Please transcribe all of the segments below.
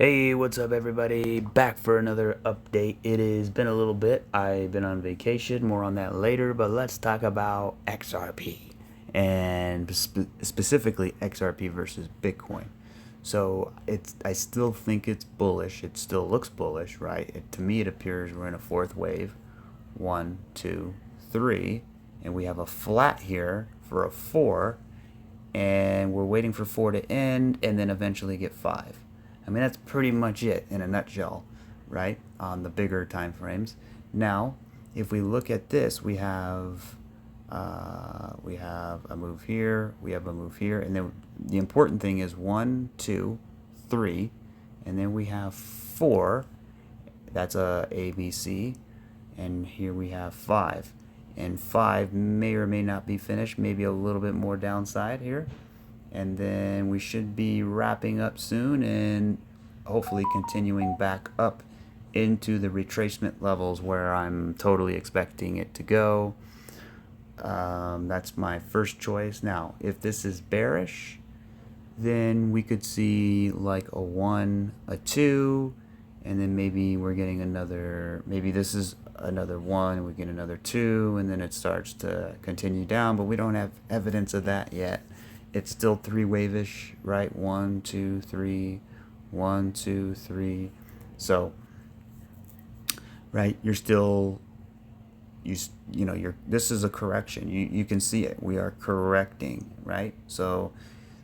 Hey, what's up, everybody? Back for another update. It has been a little bit. I've been on vacation, more on that later, but let's talk about XRP and specifically XRP versus Bitcoin. So I still think it's bullish. It still looks bullish, right? To me, it appears we're in a fourth wave. One, two, three, and we have a flat here for a four, and we're waiting for four to end and then eventually get five. I mean, that's pretty much it in a nutshell, right? On the bigger time frames. Now, if we look at this, we have a move here, we have a move here, and then the important thing is 1, 2, 3, and then we have 4. That's a ABC, and here we have 5. And 5 may or may not be finished, maybe a little bit more downside here. And then we should be wrapping up soon and hopefully continuing back up into the retracement levels where I'm totally expecting it to go. That's my first choice. Now, if this is bearish, then we could see like a 1, a 2, and then maybe we're getting another, maybe this is another 1, we get another 2, and then it starts to continue down, but we don't have evidence of that yet. It's still 3 wave-ish, right? 1, 2, 3, 1, 2, 3. So, right, you're still, you know, this is a correction. You can see it. We are correcting, right? So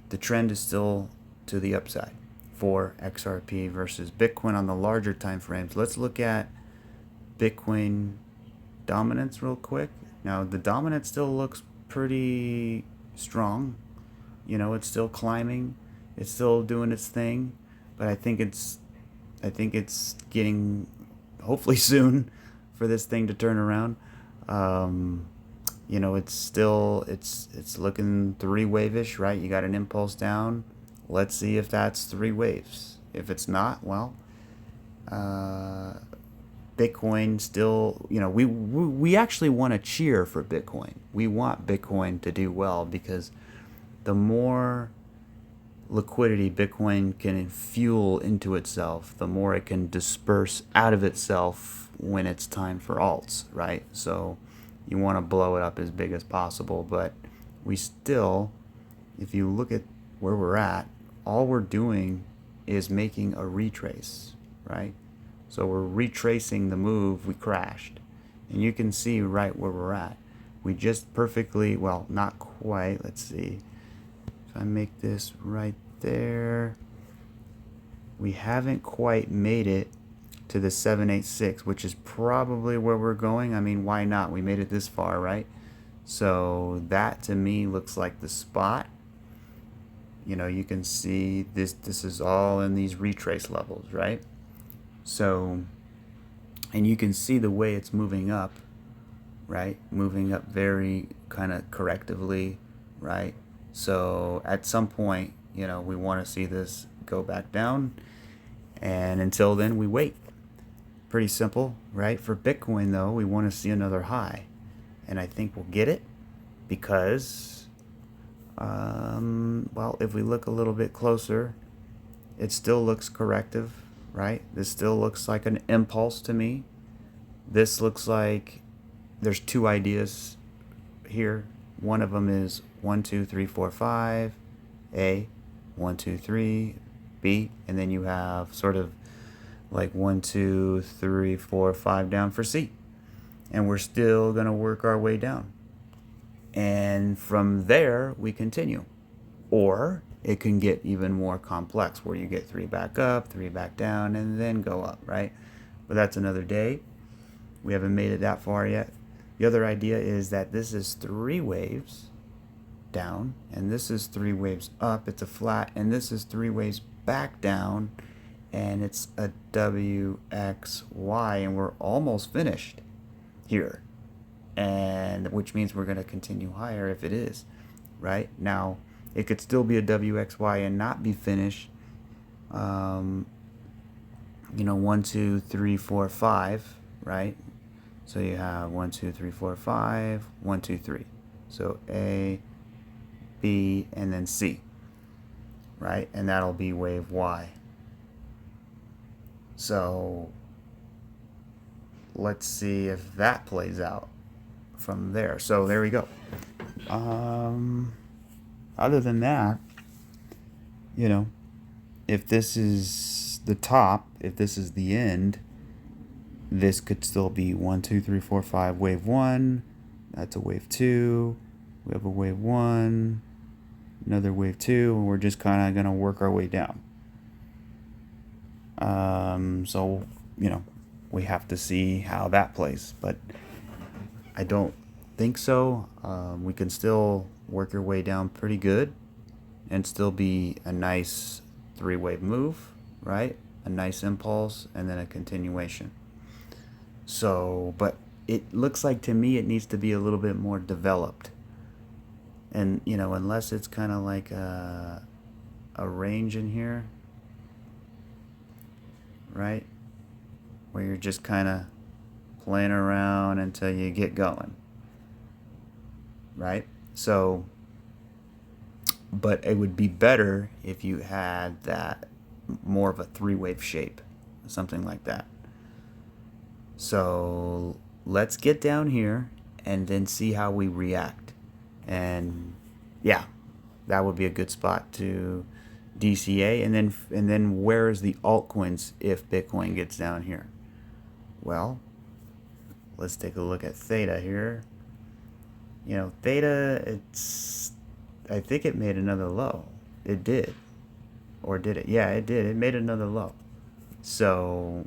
the trend is still to the upside for XRP versus Bitcoin on the larger time frames. Let's look at Bitcoin dominance real quick. Now, the dominance still looks pretty strong. You know, it's still climbing. It's still doing its thing, but I think it's getting hopefully soon for this thing to turn around. You know, it's still it's looking 3 wave-ish, right? You got an impulse down. Let's see if that's 3 waves. If it's not, well, Bitcoin still, you know, we actually want to cheer for Bitcoin. We want Bitcoin to do well because the more liquidity Bitcoin can fuel into itself, the more it can disperse out of itself when it's time for alts, right? So you want to blow it up as big as possible, but we still, if you look at where we're at, all we're doing is making a retrace, right? So we're retracing the move we crashed, and you can see right where we're at. We just perfectly, well, not quite, let's see, if I make this right there, we haven't quite made it to the 786, which is probably where we're going. I mean, why not? We made it this far, right? So that to me looks like the spot. You know, you can see this is all in these retrace levels, right? So, and you can see the way it's moving up, right? Moving up very kind of correctively, right? So at some point, you know, we want to see this go back down, and until then we wait. Pretty simple, right? For Bitcoin though, we want to see another high, and I think we'll get it because well, if we look a little bit closer, it still looks corrective, right? This still looks like an impulse to me. This looks like there's 2 ideas here. One of them is 1, 2, 3, 4, 5, A, 1, 2, 3, B, and then you have sort of like 1, 2, 3, 4, 5 down for C. And we're still going to work our way down. And from there, we continue. Or it can get even more complex where you get 3 back up, 3 back down, and then go up, right? But that's another day. We haven't made it that far yet. The other idea is that this is 3 waves down, and this is 3 waves up. It's a flat, and this is 3 waves back down, and it's a WXY, and we're almost finished here. And which means we're going to continue higher if it is, right? Now, it could still be a WXY and not be finished. You know, 1, 2, 3, 4, 5, right? So you have 1, 2, 3, 4, 5, 1, 2, 3. So A, B, and then C, right? And that'll be wave Y. So let's see if that plays out from there. So there we go. Other than that, you know, if this is the top, if this is the end, this could still be 1, 2, 3, 4, 5, wave 1. That's a wave 2. We have a wave 1, another wave 2, and we're just kind of going to work our way down. So, you know, we have to see how that plays, but I don't think so. We can still work your way down pretty good and still be a nice 3-wave move, right? A nice impulse and then a continuation. So, but it looks like to me it needs to be a little bit more developed. And, you know, unless it's kind of like a range in here, right? Where you're just kind of playing around until you get going, right? So, but it would be better if you had that more of a 3-wave shape, something like that. So let's get down here and then see how we react. And yeah, that would be a good spot to DCA. And then where is the altcoins if Bitcoin gets down here? Well, let's take a look at Theta here. You know, Theta, I think it made another low. It did. Or did it? Yeah, it did. It made another low. So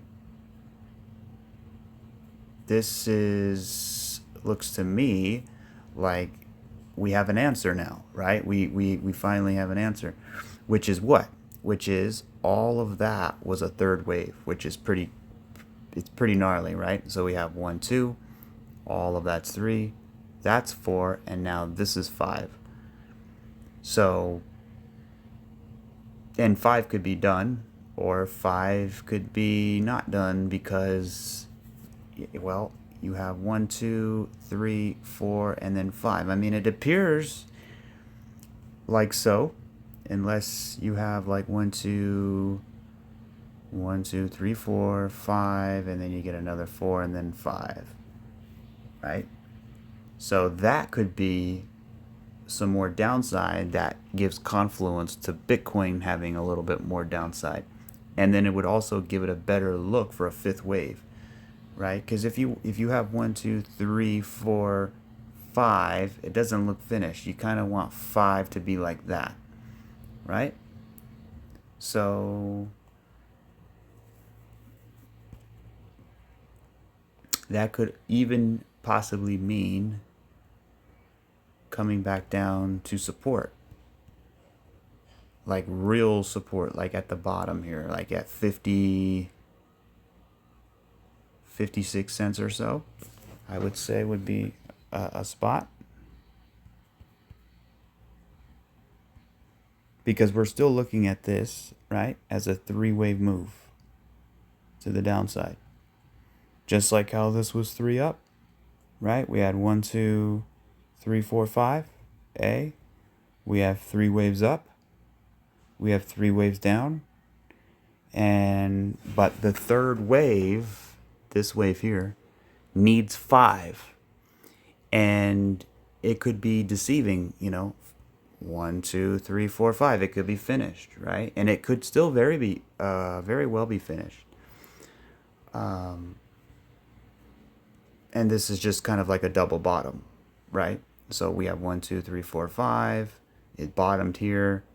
this looks to me like we have an answer now, right? We finally have an answer, which is what? Which is all of that was a third wave, which is it's pretty gnarly, right? So we have 1, 2, all of that's 3, that's 4, and now this is 5. So, and 5 could be done, or 5 could be not done because, well, you have 1, 2, 3, 4, and then 5. I mean, it appears like so, unless you have like 1, 2, 3, 4, 5, and then you get another 4 and then 5, right? So that could be some more downside that gives confluence to Bitcoin having a little bit more downside. And then it would also give it a better look for a 5th wave, right? Because if you have 1, 2, 3, 4, 5, it doesn't look finished. You kind of want 5 to be like that, right? So that could even possibly mean coming back down to support, like real support, like at the bottom here, like at 56 cents or so, I would say would be a spot, because we're still looking at this, right, as a 3-wave move to the downside, just like how this was 3 up, right? We had 1, 2, 3, 4, 5, A. We have 3 waves up. We have 3 waves down. But the third wave, this wave here, needs 5. And it could be deceiving, you know, 1, 2, 3, 4, 5. It could be finished, right? And it could still very well be finished. And this is just kind of like a double bottom, right? So we have 1, 2, 3, 4, 5. It bottomed here,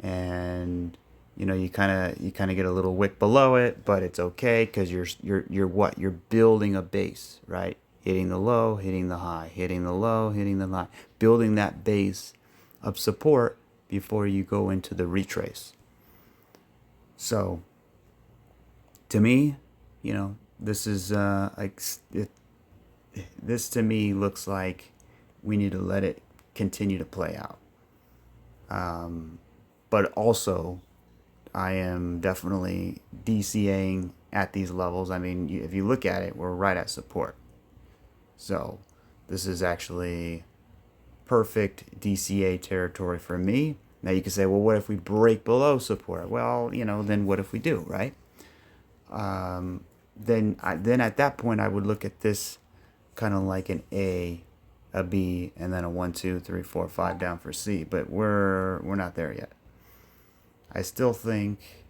and you know, you kind of get a little wick below it, but it's okay because you're what? You're building a base, right? Hitting the low, hitting the high, hitting the low, hitting the high, building that base of support before you go into the retrace. So to me, you know, this is this to me looks like we need to let it continue to play out. But also, I am definitely DCAing at these levels. I mean, if you look at it, we're right at support. So this is actually perfect DCA territory for me. Now you can say, well, what if we break below support? Well, you know, then what if we do, right? then at that point I would look at this kind of like an A, a B, and then a 1, 2, 3, 4, 5 down for C. But we're not there yet. I still think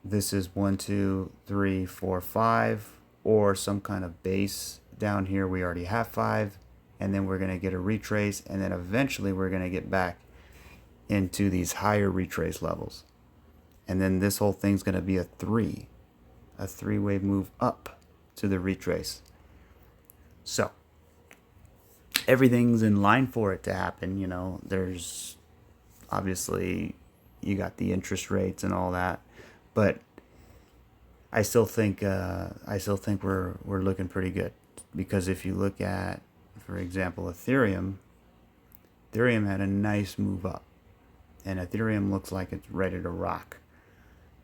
this is 1, 2, 3, 4, 5, or some kind of base down here. We already have 5, and then we're going to get a retrace, and then eventually we're going to get back into these higher retrace levels. And then this whole thing's going to be a three-wave move up to the retrace. So everything's in line for it to happen. You know, there's obviously, you got the interest rates and all that, but I still think we're looking pretty good, because if you look at, for example, Ethereum had a nice move up, and Ethereum looks like it's ready to rock,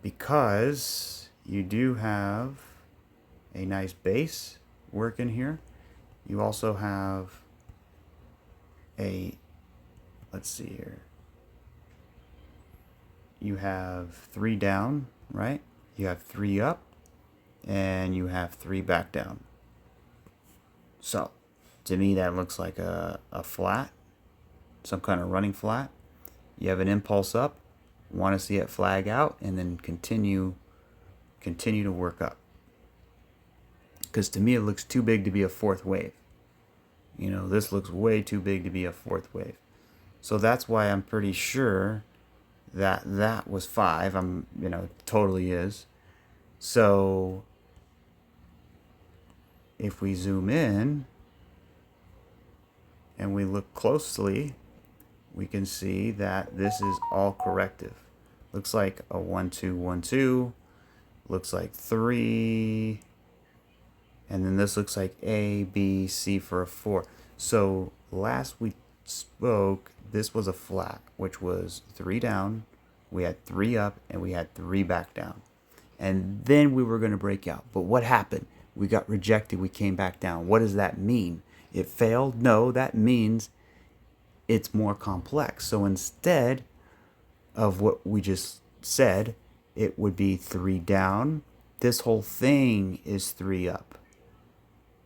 because you do have a nice base working here. You also have a, let's see here, you have 3 down, right? You have 3 up, and you have 3 back down. So to me that looks like a flat, some kind of running flat. You have an impulse up, want to see it flag out, and then continue to work up. Because to me it looks too big to be a 4th wave. You know, this looks way too big to be a 4th wave. So that's why I'm pretty sure that was 5. Totally is. So if we zoom in and we look closely, we can see that this is all corrective. Looks like a 1, 2, 1, 2. Looks like 3. And then this looks like A, B, C for a 4. So last we spoke, this was a flat, which was 3 down, we had 3 up, and we had 3 back down. And then we were going to break out. But what happened? We got rejected. We came back down. What does that mean? It failed? No, that means it's more complex. So instead of what we just said, it would be 3 down. This whole thing is 3 up,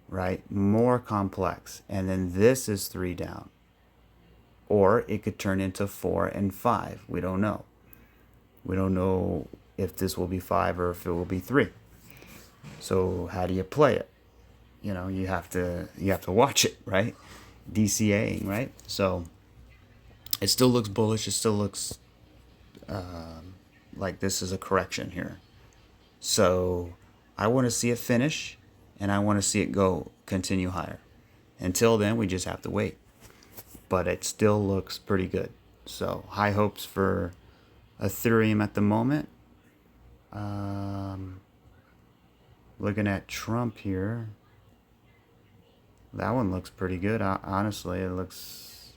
right? More complex. And then this is 3 down. Or it could turn into 4 and 5. We don't know. We don't know if this will be 5 or if it will be 3. So how do you play it? You know, you have to watch it, right? DCAing, right? So it still looks bullish. It still looks like this is a correction here. So I want to see it finish, and I want to see it continue higher. Until then, we just have to wait. But it still looks pretty good. So high hopes for Ethereum at the moment. Looking at Trump here, that one looks pretty good. Honestly, it looks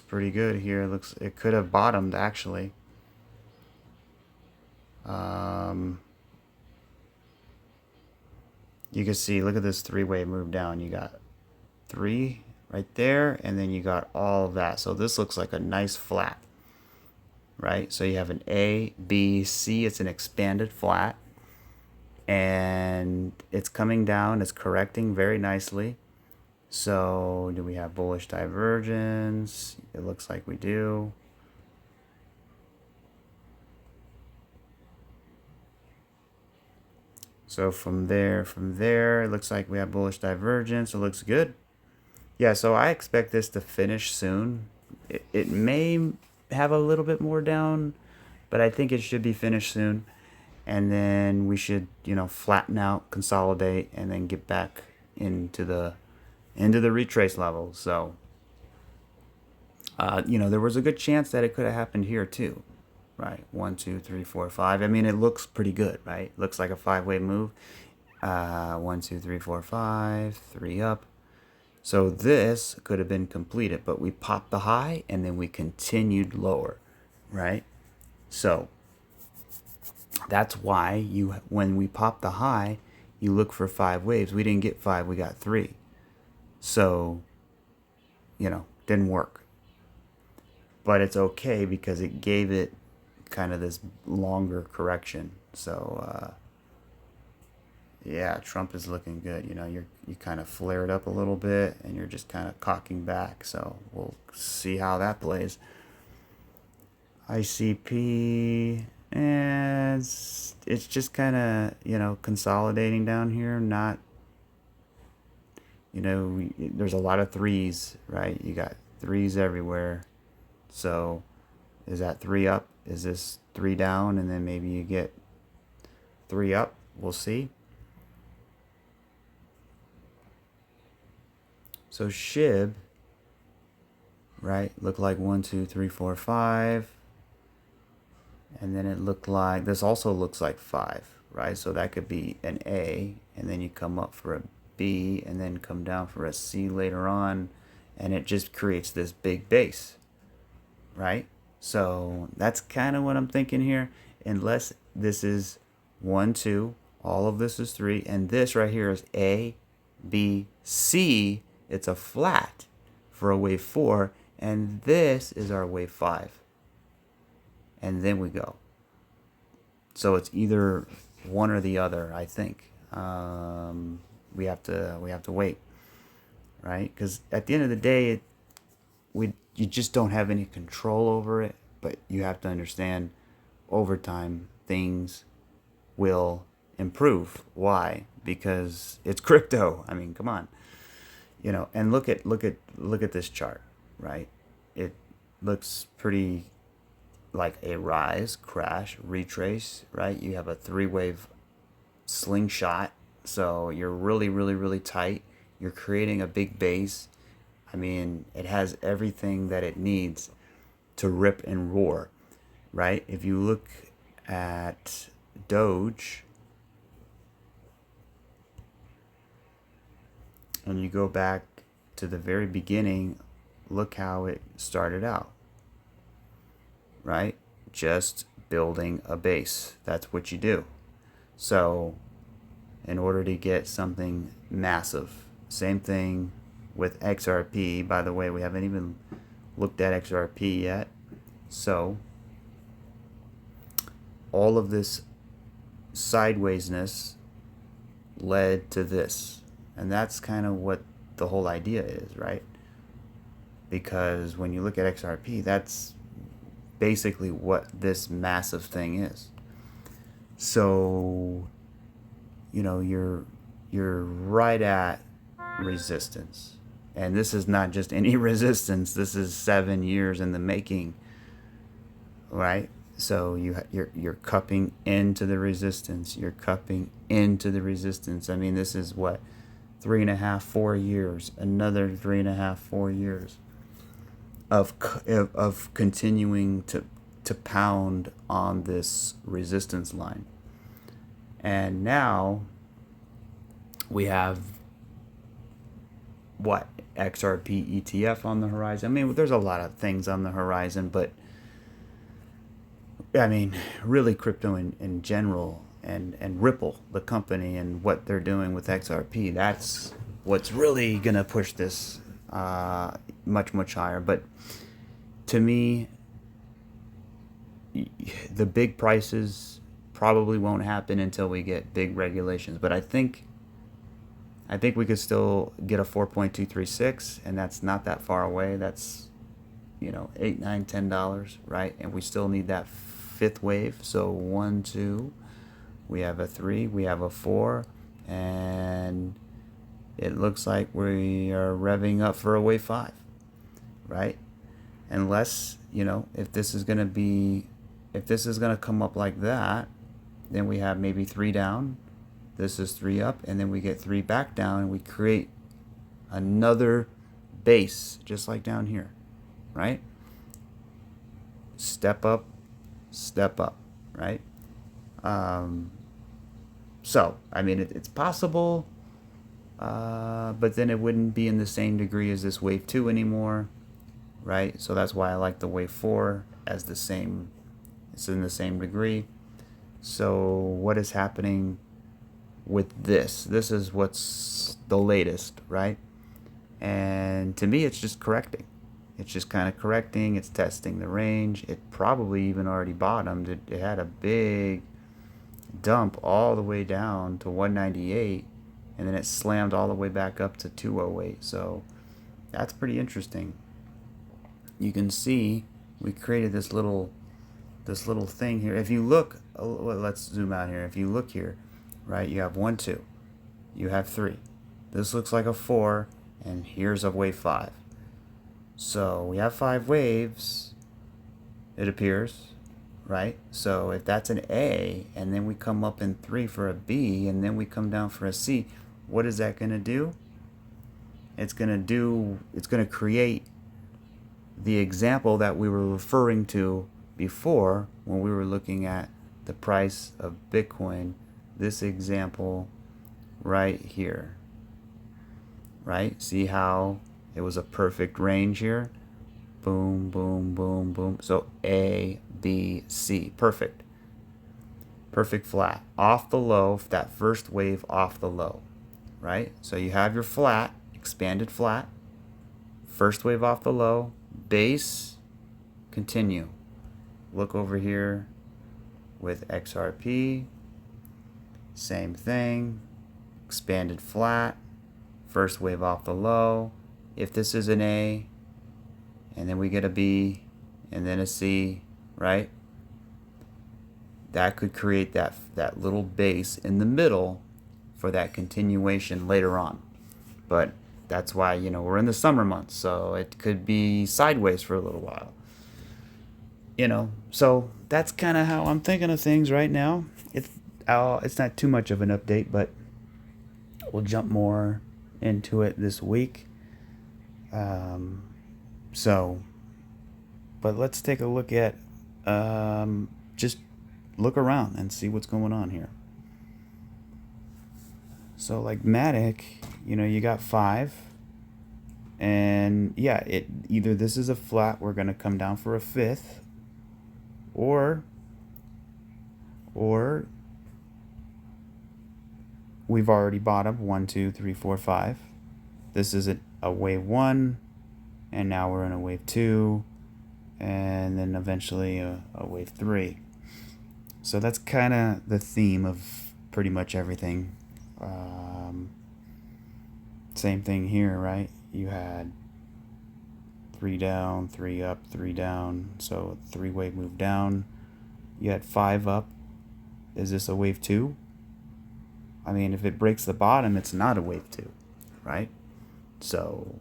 pretty good here. It could have bottomed actually. You can see, look at this 3-wave move down. You got 3 right there, and then you got all of that. So this looks like a nice flat, right? So you have an A, B, C. It's an expanded flat, and it's coming down. It's correcting very nicely. So do we have bullish divergence? It looks like we do. So from there, it looks like we have bullish divergence. It looks good. Yeah, so I expect this to finish soon. It may have a little bit more down, but I think it should be finished soon. And then we should, flatten out, consolidate, and then get back into the retrace level. So, there was a good chance that it could have happened here too. Right, 1, 2, 3, 4, 5. I mean, it looks pretty good, right? Looks like a 5-wave move. 1, 2, 3, 4, 5, 3 up. So this could have been completed, but we popped the high and then we continued lower, right? So that's why when we popped the high, you look for 5 waves. We didn't get 5, we got 3. So, didn't work. but it's okay because it gave it kind of this longer correction. So yeah, Trump is looking good. You know, you kind of flared up a little bit and you're just kind of cocking back. So we'll see how that plays. ICP, and it's just kind of, you know, consolidating down here. Not, you know, there's a lot of threes, right? You got threes everywhere. So is that three up? Is this three down? And then maybe you get three up. We'll see. So SHIB, right, looked like 1, 2, 3, 4, 5. And then it looked like, this also looks like 5, right? So that could be an A, and then you come up for a B, and then come down for a C later on, and it just creates this big base, right? So that's kind of what I'm thinking here. Unless this is 1, 2, all of this is 3, and this right here is A, B, C. It's a flat for a wave 4, and this is our wave 5. And then we go. So it's either one or the other, I think. We have to wait, right? Because at the end of the day, you just don't have any control over it. But you have to understand, over time, things will improve. Why? Because it's crypto. I mean, come on. You know, and look at this chart, right? It looks pretty like a rise, crash, retrace, right? You have a 3-wave slingshot, so you're really, really, really tight. You're creating a big base. I mean, it has everything that it needs to rip and roar, right? If you look at Doge and you go back to the very beginning, look how it started out. Right? Just building a base. That's what you do. So, in order to get something massive, same thing with XRP. By the way, we haven't even looked at XRP yet. So, all of this sidewaysness led to this. And that's kind of what the whole idea is, right? Because when you look at XRP, that's basically what this massive thing is. So, you know, you're right at resistance. And this is not just any resistance. This is 7 years in the making, right? So you're cupping into the resistance. You're cupping into the resistance. I mean, this is what, 3.5, 4 years. Another 3.5, 4 years of continuing to pound on this resistance line. And now we have what, XRP ETF on the horizon. I mean, there's a lot of things on the horizon, but I mean, really crypto in general, and Ripple, the company, and what they're doing with XRP, that's what's really gonna push this much, much higher. But to me, the big prices probably won't happen until we get big regulations. But I think we could still get a 4.236, and that's not that far away. That's, you know, $8, $9, $10, right? And we still need that 5th wave. So 1, 2, we have a 3, we have a 4, and it looks like we are revving up for a wave 5, right? Unless, you know, if this is going to come up like that, then we have maybe 3 down, this is 3 up, and then we get 3 back down, and we create another base, just like down here, right? Step up, right? So, I mean, it's possible, but then it wouldn't be in the same degree as this wave 2 anymore, right? So that's why I like the wave 4 as the same. It's in the same degree. So what is happening with this? This is what's the latest, right? And to me, it's just correcting. It's just kind of correcting. It's testing the range. It probably even already bottomed. It had a big dump all the way down to 198, and then it slammed all the way back up to 208. So that's pretty interesting. You can see we created this little thing here. If you look, let's zoom out here. If you look here, right, you have 1, 2, you have 3. This looks like a 4, and here's a wave 5. So we have 5 waves, it appears, right? So if that's an A, and then we come up in 3 for a B, and then we come down for a C, what is that going to do? It's going to create the example that we were referring to before when we were looking at the price of Bitcoin. This example right here, right? See how it was a perfect range here? Boom, boom, boom, boom. So A, B, C. Perfect. Perfect flat. Off the low, that first wave off the low, right? So you have your flat, expanded flat, first wave off the low, base, continue. Look over here with XRP. Same thing. Expanded flat, first wave off the low. If this is an A, and then we get a B, and then a C, right? That could create that little base in the middle for that continuation later on. But that's why, you know, we're in the summer months, so it could be sideways for a little while. You know, so that's kind of how I'm thinking of things right now. It's not too much of an update, but we'll jump more into it this week. But let's take a look at, just look around and see what's going on here. So like Matic, you know, you got 5, and yeah, either this is a flat, we're going to come down for a 5th, or we've already bottomed 1, 2, 3, 4, 5. This is a wave 1, and now we're in a wave 2, and then eventually a wave 3. So that's kind of the theme of pretty much everything. Same thing here, right? You had 3 down, 3 up, 3 down, so 3 wave move down. You had 5 up. Is this a wave 2? I mean, if it breaks the bottom, it's not a wave 2, right? So,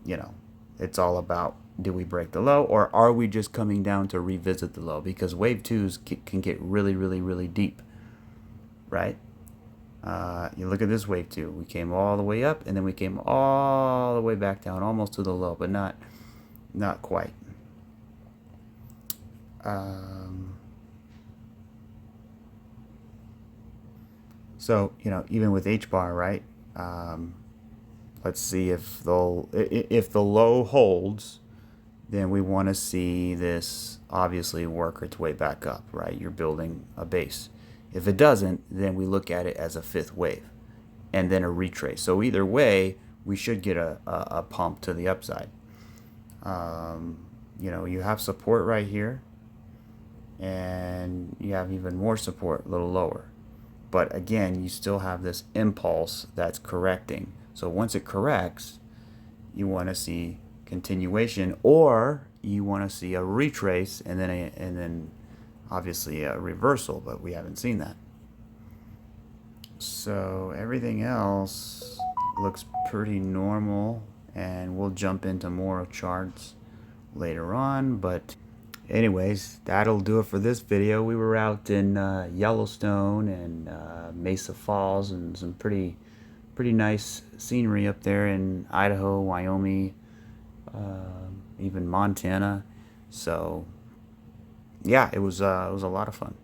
you know, it's all about, do we break the low, or are we just coming down to revisit the low? Because wave 2s can get really, really, really deep, right? You look at this wave 2. We came all the way up, and then we came all the way back down, almost to the low, but not quite. So, you know, even with H bar, right? Let's see if the low holds, then we want to see this obviously work its way back up, right? You're building a base. If it doesn't, then we look at it as a 5th wave and then a retrace. So either way, we should get a pump to the upside. You know, you have support right here, and you have even more support a little lower. But again, you still have this impulse that's correcting. So once it corrects, you want to see continuation, or you want to see a retrace, and then obviously a reversal, but we haven't seen that. So everything else looks pretty normal, and we'll jump into more charts later on. But anyways, that'll do it for this video. We were out in Yellowstone and Mesa Falls, and some pretty nice scenery up there in Idaho, Wyoming, even Montana. So yeah, it was a lot of fun.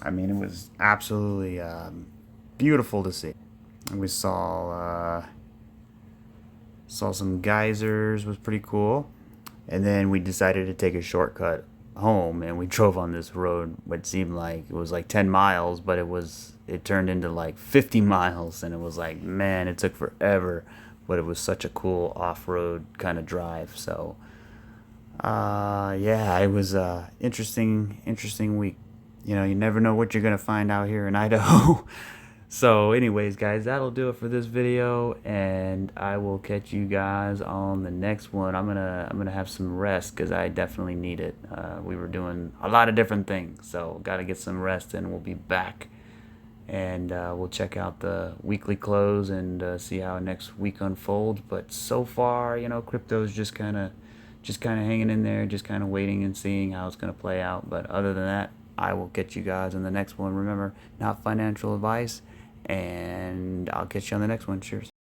I mean, it was absolutely beautiful to see. And we saw some geysers, was pretty cool. And then we decided to take a shortcut home, and we drove on this road what seemed like it was like 10 miles, but it turned into like 50 miles, and it was like, man, it took forever. but it was such a cool off-road kind of drive. So yeah, it was a interesting week. You never know what you're gonna find out here in Idaho. So anyways, guys, that'll do it for this video, and I will catch you guys on the next one. I'm gonna have some rest because I definitely need it. We were doing a lot of different things, so gotta get some rest, and we'll be back. And we'll check out the weekly close and see how next week unfolds. But so far, crypto's just kind of hanging in there, just kind of waiting and seeing how it's gonna play out. But other than that, I will catch you guys in the next one. Remember, not financial advice, and I'll catch you on the next one. Cheers.